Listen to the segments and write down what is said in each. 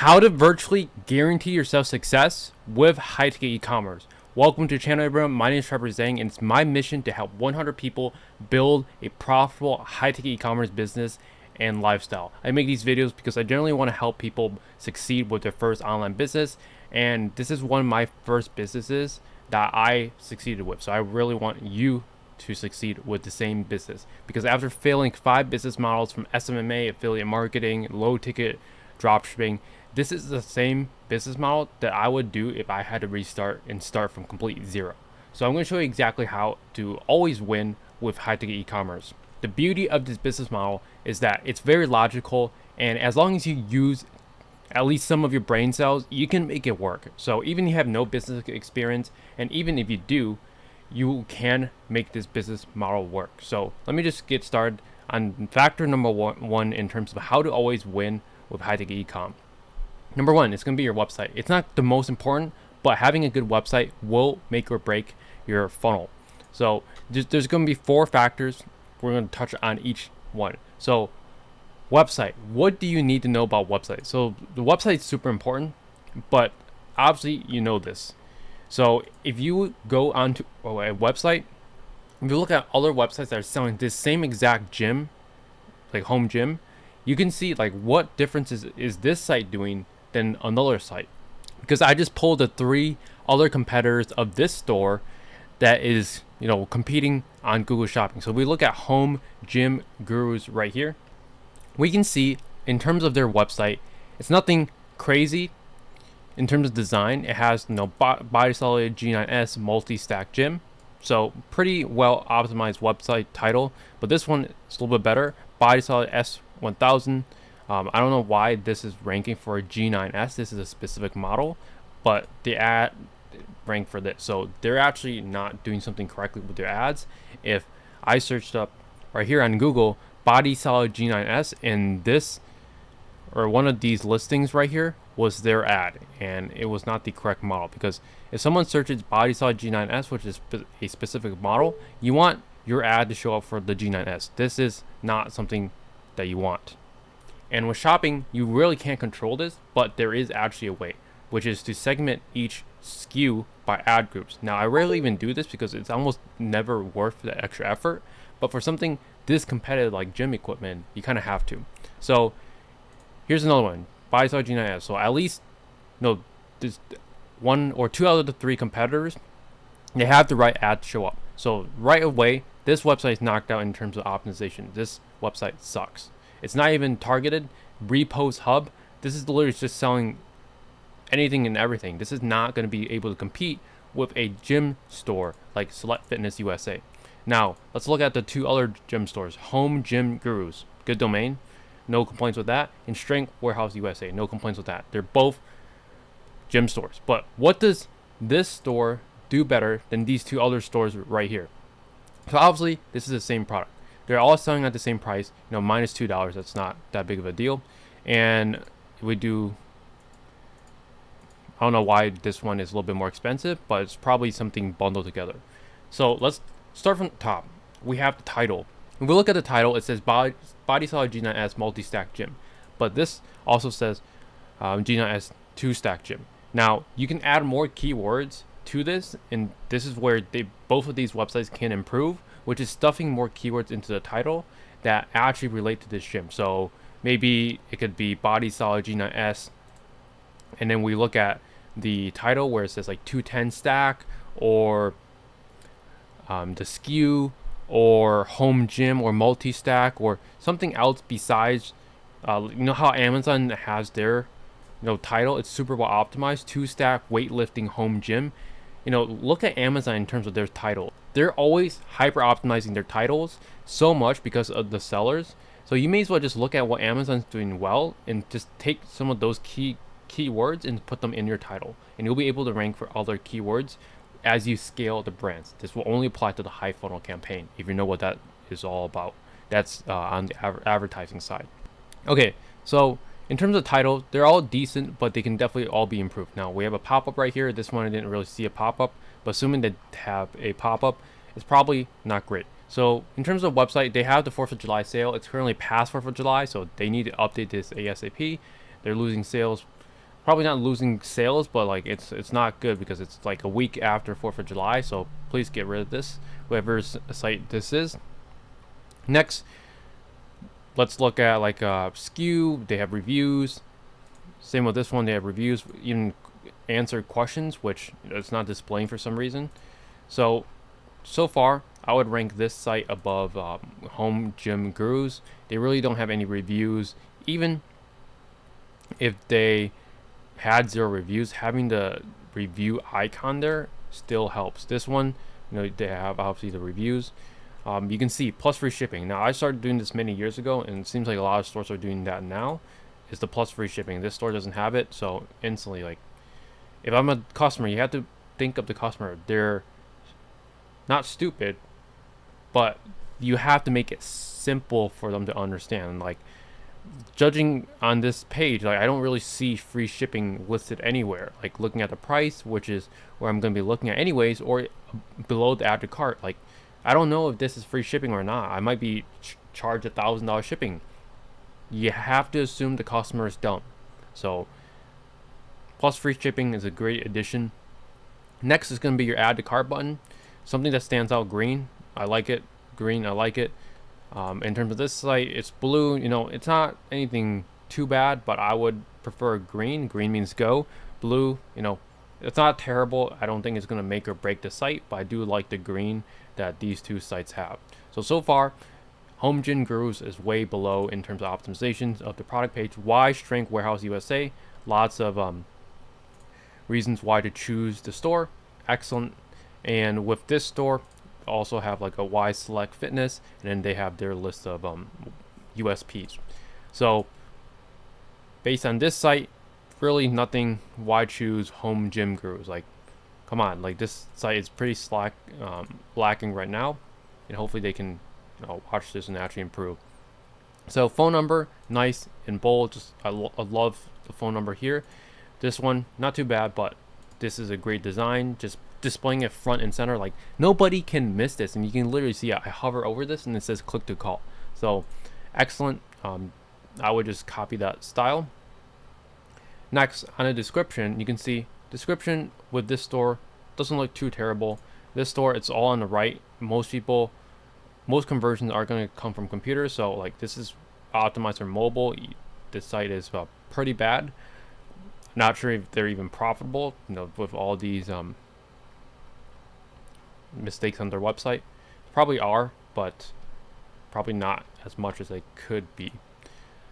How to virtually guarantee yourself success with high-ticket e-commerce. Welcome to the channel, everyone. My name is Trevor Zheng, and it's my mission to help 100 people build a profitable high-ticket e-commerce business and lifestyle. I make these videos because I generally want to help people succeed with their first online business, and this is one of my first businesses that I succeeded with. So I really want you to succeed with the same business, because after failing 5 business models from SMMA, affiliate marketing, low-ticket dropshipping, this is the same business model that I would do if I had to restart and start from complete zero. So I'm going to show you exactly how to always win with high-ticket e-commerce. The beauty of this business model is that it's very logical, and as long as you use at least some of your brain cells, you can make it work. So even if you have no business experience, and even if you do, you can make this business model work. So let me just get started on factor number one in terms of how to always win with high-ticket e-com. Number one, it's going to be your website. It's not the most important, but having a good website will make or break your funnel. So there's going to be 4 factors. We're going to touch on each one. So website, what do you need to know about website? So the website is super important, but obviously you know this. So if you go onto a website, if you look at other websites that are selling this same exact gym, like home gym, you can see like what differences is this site doing than another site. Because I just pulled the 3 other competitors of this store that is, competing on Google Shopping. So we look at Home Gym Gurus right here. We can see in terms of their website, it's nothing crazy in terms of design. It has body solid G9S multi-stack gym. So pretty well optimized website title, but this one is a little bit better. Body solid S1000. I don't know why this is ranking for a G9S. This is a specific model, but the ad ranked for this. So they're actually not doing something correctly with their ads. If I searched up right here on Google, body solid G9S, and this or one of these listings right here was their ad, and it was not the correct model. Because if someone searches body solid G9S, which is a specific model, you want your ad to show up for the G9S. This is not something that you want. And with shopping, you really can't control this, but there is actually a way, which is to segment each SKU by ad groups. Now, I rarely even do this because it's almost never worth the extra effort, but for something this competitive like gym equipment, you kind of have to. So here's another one, body solid G9S. So at least, there's 1 or 2 out of the 3 competitors, they have the right ad to show up. So right away, this website is knocked out in terms of optimization. This website sucks. It's not even targeted. Repost Hub, this is literally just selling anything and everything. This is not going to be able to compete with a gym store like Select Fitness USA. Now, let's look at the 2 other gym stores. Home Gym Gurus, good domain, no complaints with that. And Strength Warehouse USA, no complaints with that. They're both gym stores. But what does this store do better than these 2 other stores right here? So obviously, this is the same product. They're all selling at the same price, minus $2. That's not that big of a deal. And we do, I don't know why this one is a little bit more expensive, but it's probably something bundled together. So let's start from the top. We have the title. If we look at the title, it says body solid G9S multi-stack gym, but this also says G9S 2-stack gym. Now you can add more keywords to this, and this is where both of these websites can improve, which is stuffing more keywords into the title that actually relate to this gym. So maybe it could be body solid G9S, and then we look at the title where it says like 210 stack, or the SKU, or home gym, or multi-stack, or something else besides how Amazon has their title. It's super well optimized, 2-stack weightlifting home gym. Look at Amazon in terms of their title. They're always hyper optimizing their titles so much because of the sellers. So you may as well just look at what Amazon's doing well and just take some of those keywords and put them in your title, and you'll be able to rank for other keywords as you scale the brands. This will only apply to the high funnel campaign, if you know what that is all about. That's on the advertising side. Okay, so in terms of titles, they're all decent, but they can definitely all be improved. Now we have a pop-up right here. This one I didn't really see a pop-up, but assuming they have a pop-up, it's probably not great. So in terms of website, they have the 4th of July sale. It's currently past 4th of July, so they need to update this ASAP. They're losing sales probably not losing sales, but like it's not good because it's like a week after 4th of July. So please get rid of this, whoever's site this is. Next, let's look at like SKU. They have reviews. Same with this one, they have reviews, even answered questions, which it's not displaying for some reason. So far, I would rank this site above Home Gym Gurus. They really don't have any reviews. Even if they had 0 reviews, having the review icon there still helps. This one, they have obviously the reviews. You can see plus free shipping. Now, I started doing this many years ago, and it seems like a lot of stores are doing that now. Is the plus free shipping. This store doesn't have it, so instantly, like, if I'm a customer, you have to think of the customer. They're not stupid, but you have to make it simple for them to understand. Like, judging on this page, like, I don't really see free shipping listed anywhere. Like, looking at the price, which is where I'm going to be looking at anyways, or below the add to cart. Like, I don't know if this is free shipping or not. I might be charged $1,000 shipping. You have to assume the customer is dumb. So plus free shipping is a great addition. Next is going to be your add to cart button. Something that stands out, green. I like it. Green, I like it. In terms of this site, it's blue. It's not anything too bad, but I would prefer green. Green means go. Blue, it's not terrible. I don't think it's going to make or break the site, but I do like the green that these two sites have. So far, Home Gym Gurus is way below in terms of optimizations of the product page. Why Strength Warehouse USA? Lots of reasons why to choose the store. Excellent. And with this store, also have like a Y Select Fitness, and then they have their list of USPs. So based on this site, really nothing. Why choose Home Gym Gurus? Like, come on, like this site is pretty lacking right now, and hopefully they can watch this and actually improve. So phone number, nice and bold. Just I love the phone number here. This one, not too bad, but this is a great design. Just displaying it front and center, like nobody can miss this. And you can literally see I hover over this and it says click to call. So excellent. I would just copy that style. Next, on the description, you can see description with this store doesn't look too terrible. This store, it's all on the right. Most conversions are going to come from computers, so like this is optimized for mobile. This site is pretty bad. Not sure if they're even profitable, with all these mistakes on their website. Probably are, but probably not as much as they could be.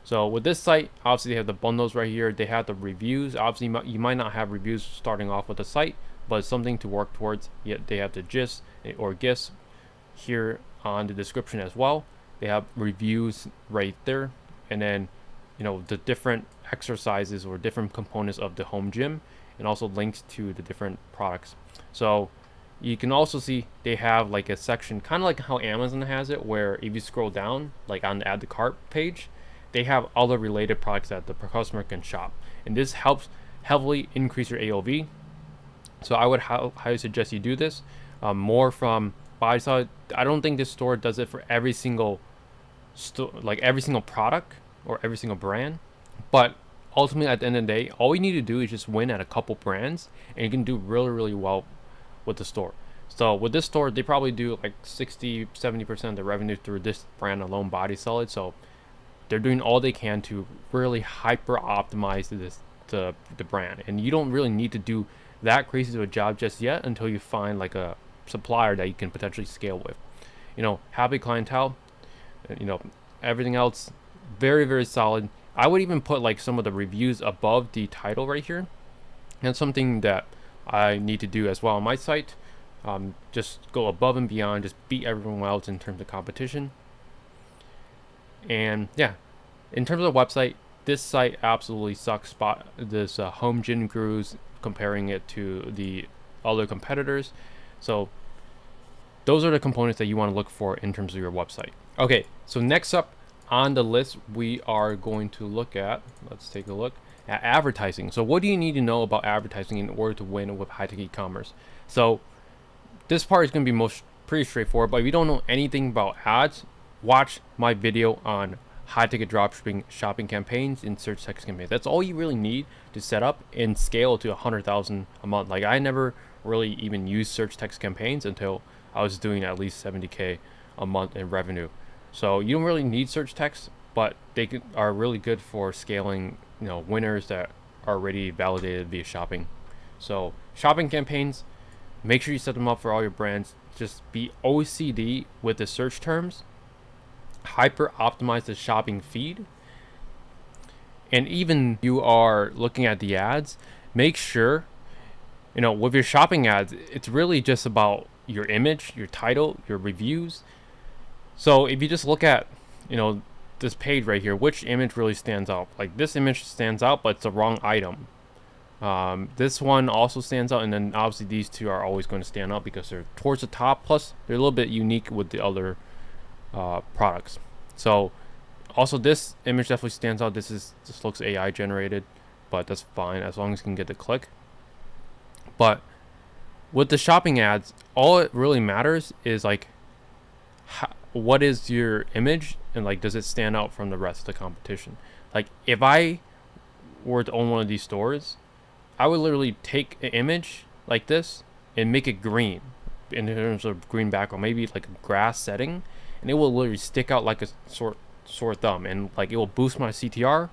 So with this site, obviously they have the bundles right here. They have the reviews. Obviously, you might not have reviews starting off with the site, but it's something to work towards. Yet they have the gist or GIFs here on the description as well. They have reviews right there, and then the different exercises or different components of the home gym, and also links to the different products. So you can also see they have like a section, kind of like how Amazon has it, where if you scroll down, like on the add to cart page, they have other related products that the customer can shop, and this helps heavily increase your AOV. So I would highly suggest you do this. More from buy side. I don't think this store does it for every single every single product or every single brand, but ultimately at the end of the day, all you need to do is just win at a couple brands, and you can do really well with the store. So with this store, they probably do like 60-70% of the revenue through this brand alone, Body Solid. So they're doing all they can to really hyper optimize the brand, and you don't really need to do that crazy of a job just yet until you find like a supplier that you can potentially scale with. Happy clientele, everything else very solid. I would even put like some of the reviews above the title right here, and something that I need to do as well on my site. Just go above and beyond, just beat everyone else in terms of competition. And yeah, in terms of the website, this site absolutely sucks. This Home Gym Gurus, comparing it to the other competitors. So those are the components that you want to look for in terms of your website. Okay, so next up on the list, we are going to look at, let's take a look at advertising. So what do you need to know about advertising in order to win with high-tech e-commerce? So this part is going to be pretty straightforward, but if you don't know anything about ads, watch my video on high ticket dropshipping shopping campaigns and search text campaigns. That's all you really need to set up and scale to 100,000 a month. Like I never really even used search text campaigns until I was doing at least 70K a month in revenue. So you don't really need search text, but are really good for scaling, winners that are already validated via shopping. So shopping campaigns, make sure you set them up for all your brands. Just be OCD with the search terms, hyper optimize the shopping feed, and even you are looking at the ads, make sure, with your shopping ads, it's really just about your image, your title, your reviews. So if you just look at, this page right here, which image really stands out? Like this image stands out, but it's the wrong item. This one also stands out, and then obviously these two are always going to stand out because they're towards the top, plus they're a little bit unique with the other products. So also this image definitely stands out. This looks AI generated, but that's fine as long as you can get the click. But with the shopping ads, all it really matters is like what is your image, and like does it stand out from the rest of the competition. Like if I were to own one of these stores, I would literally take an image like this and make it green in terms of green background, maybe like a grass setting, and it will literally stick out like a sore thumb, and like it will boost my CTR,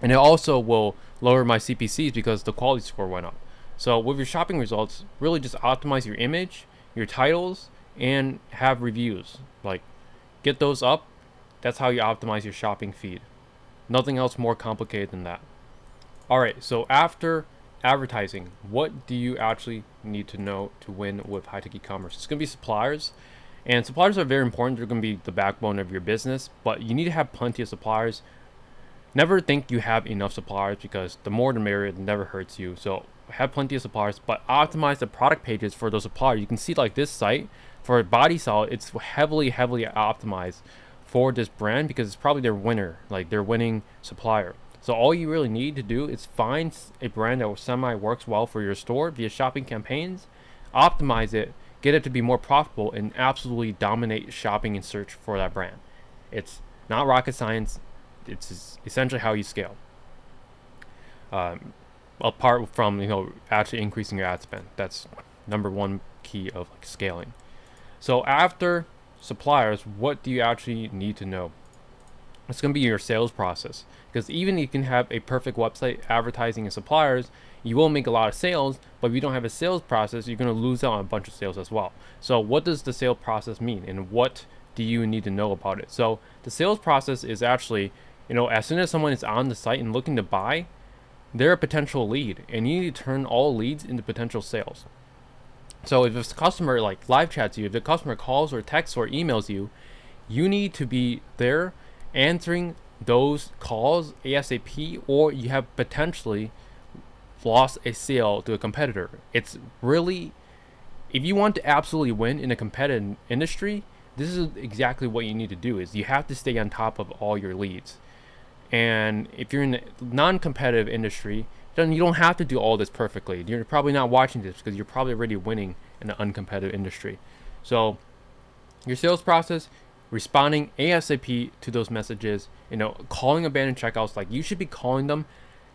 and it also will lower my CPCs because the quality score went up. So with your shopping results, really just optimize your image, your titles, and have reviews. Like get those up. That's how you optimize your shopping feed. Nothing else more complicated than that. Alright, so after advertising, what do you actually need to know to win with high-tech e-commerce? It's going to be suppliers, and suppliers are very important. They're going to be the backbone of your business, but you need to have plenty of suppliers. Never think you have enough suppliers, because the more the merrier. It never hurts you. So have plenty of suppliers, but optimize the product pages for those suppliers. You can see like this site for body solid, it's heavily optimized for this brand because it's probably their winner, like their winning supplier. So all you really need to do is find a brand that semi works well for your store via shopping campaigns, optimize it, get it to be more profitable, and absolutely dominate shopping and search for that brand. It's not rocket science. It's essentially how you scale. Apart from actually increasing your ad spend, that's number one key of like scaling. So after suppliers, what do you actually need to know? It's going to be your sales process, because even you can have a perfect website, advertising, and suppliers, you will make a lot of sales, but if you don't have a sales process, you're going to lose out on a bunch of sales as well. So what does the sales process mean, and what do you need to know about it? So the sales process is actually, as soon as someone is on the site and looking to buy, they're a potential lead, and you need to turn all leads into potential sales. So if a customer like live chats you, if the customer calls or texts or emails you, you need to be there answering those calls ASAP, or you have potentially lost a sale to a competitor. It's really, if you want to absolutely win in a competitive industry, this is exactly what you need to do. Is you have to stay on top of all your leads. And if you're in a non-competitive industry, then you don't have to do all this perfectly. You're probably not watching this because you're probably already winning in an uncompetitive industry. So your sales process, responding ASAP to those messages, calling abandoned checkouts, like you should be calling them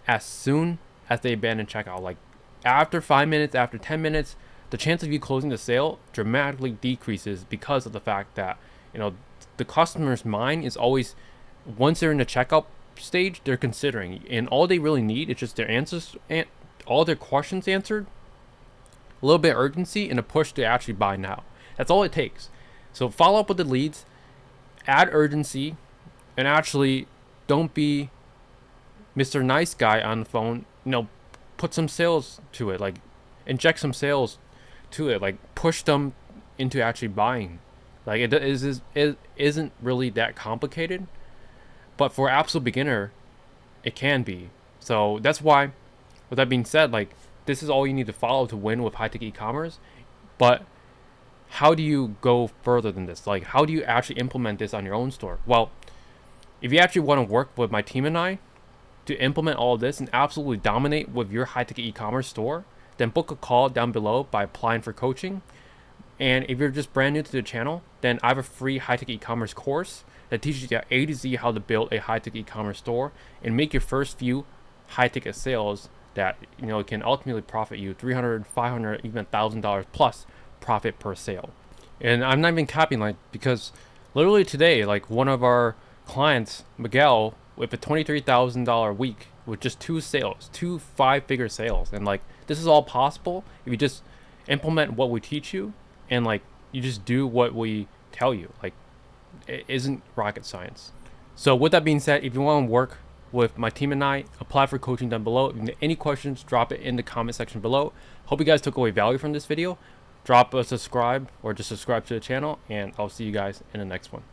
as soon as they abandon checkout. Like after 5 minutes, after 10 minutes, the chance of you closing the sale dramatically decreases because of the fact that, the customer's mind is always, once they're in the checkout stage, they're considering, and all they really need is just their answers and all their questions answered, a little bit of urgency, and a push to actually buy now. That's all it takes. So follow up with the leads, add urgency, and actually don't be Mr. Nice Guy on the phone. Put some sales to it, like inject some sales to it, like push them into actually buying. Like it isn't really that complicated, but for absolute beginner, it can be. So that's why, with that being said, like this is all you need to follow to win with high-tech e-commerce. But how do you go further than this? Like how do you actually implement this on your own store? Well, if you actually want to work with my team and I to implement all of this and absolutely dominate with your high-tech e-commerce store, then book a call down below by applying for coaching. And if you're just brand new to the channel, then I have a free high-tech e-commerce course that teaches you A to Z how to build a high-ticket e-commerce store and make your first few high-ticket sales that can ultimately profit you $300, $500, even $1,000 plus profit per sale. And I'm not even capping, like, because literally today, like, one of our clients, Miguel, with a $23,000 week with just 2 sales, 2 5-figure sales. And like, this is all possible if you just implement what we teach you and like you just do what we tell you. Like, it isn't rocket science. So with that being said, if you want to work with my team and I, apply for coaching down below. If you have any questions, drop it in the comment section below. Hope you guys took away value from this video. Drop a subscribe or just subscribe to the channel, and I'll see you guys in the next one.